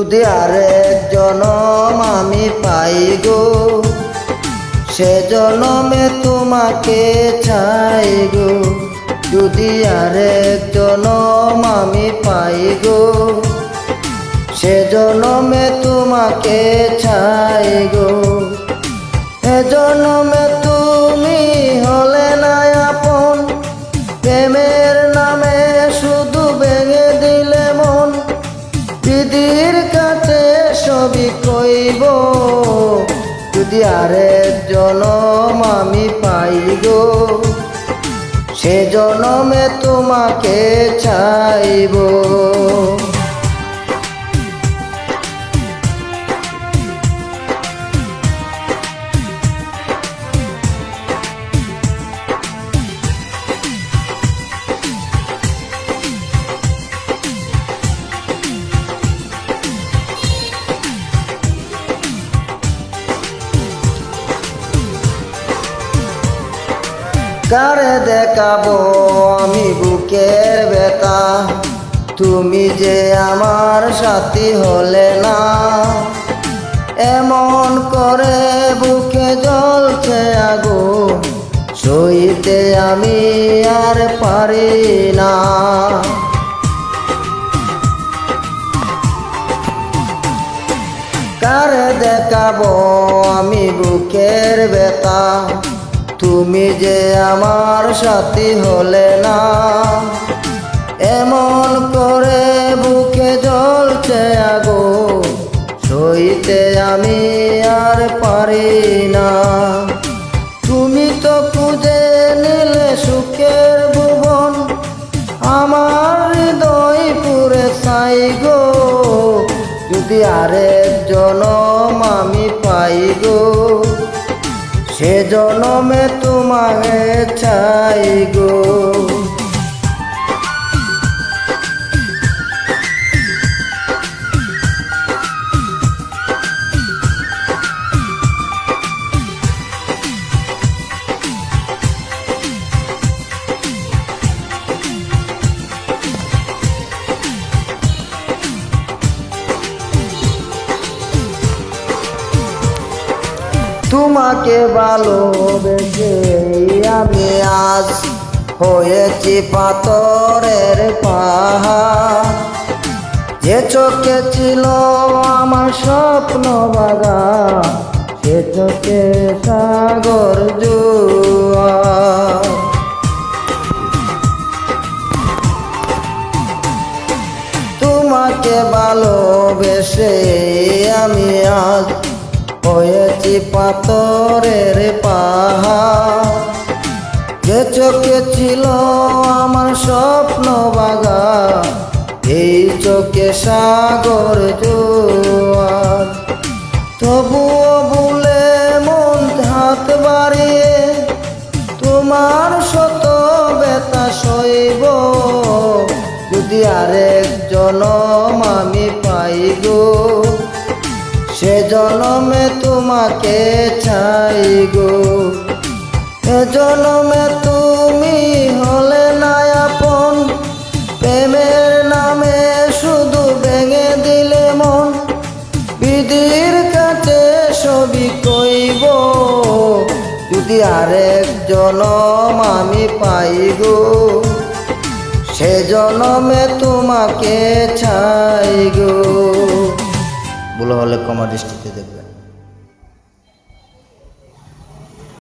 যদি আরেক জনম আমি পাই গো, সে জনমে তোমাকে চাই গো। যদি আরেক জনম আমি পাই গো, সে জনমে তোমাকে চাই গো। এ জনমে তুমি হলে না আপন, প্রেমের নামে শুধু ভেঙে দিলে মন। বিধির কাছে সবই কইব, যদি আরেক জনম আমি পাই গো, সে জনমে তোমাকে চাইব। কারে দেখাবো আমি বুকের ব্যথা, তুমি যে আমার সাথী হলে না। এমন করে বুকে জ্বলছে আগুন, সইতে আমি আর পারি না। কারে দেখাবো আমি বুকের ব্যথা, তুমি যে আমার সাথী হলে না। এমন করে বুকে জ্বলছে আগুন, সইতে আমি আর পারি না। তুমি তো খুঁজে নিলে সুখের ভুবন, আমার হৃদয় পুরে ছাই গো। যদি আরেক জনম আমি পাই গো, সে জনমে তোমাকে চাই গো। তোমাকে ভালোবেসে আমি আজ হয়েছি পাথরের পাহাড়। যে চোখে ছিল আমার স্বপ্ন বাগান, সে চোখে সাগর জোয়ার। তোমাকে ভালোবেসে আমি আজ হয়েছি পাথরের পাহাড়। যে চোখে ছিল আমার স্বপ্ন বাগান, এই চোখে সাগর জোয়ার। তবুও ভুলে মন হাত বাড়িয়ে তোমার শত ব্যথা সইব। যদি আরেক জনম আমি পাই গো, সে জনমে তোমাকে চাই গো। এ জনমে তুমি হলে না আপন, প্রেমের নামে শুধু ভেঙে দিলে মন। বিধির কাছে সবই কইব, যদি আরেক জনম আমি পাই গো, সে জনমে তোমাকে চাই গো। ভুল হলে ক্ষমা দৃষ্টিতে দেখবেন।